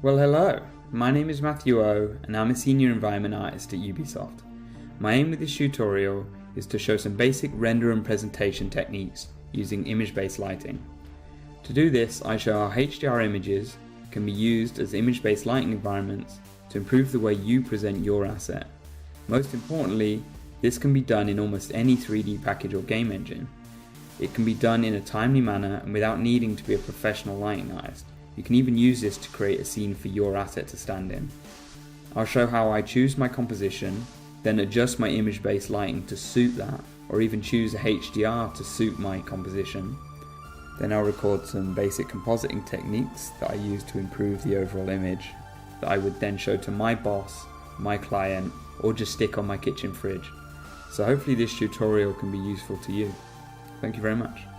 Well, hello, my name is Mathew and I'm a senior environment artist at Ubisoft. My aim with this tutorial is to show some basic render and presentation techniques using image-based lighting. To do this, I show how HDR images can be used as image-based lighting environments to improve the way you present your asset. Most importantly, this can be done in almost any 3D package or game engine. It can be done in a timely manner and without needing to be a professional lighting artist. You can even use this to create a scene for your asset to stand in. I'll show how I choose my composition, then adjust my image-based lighting to suit that, or even choose a HDR to suit my composition. Then I'll record some basic compositing techniques that I use to improve the overall image that I would then show to my boss, my client, or just stick on my kitchen fridge. So hopefully this tutorial can be useful to you. Thank you very much.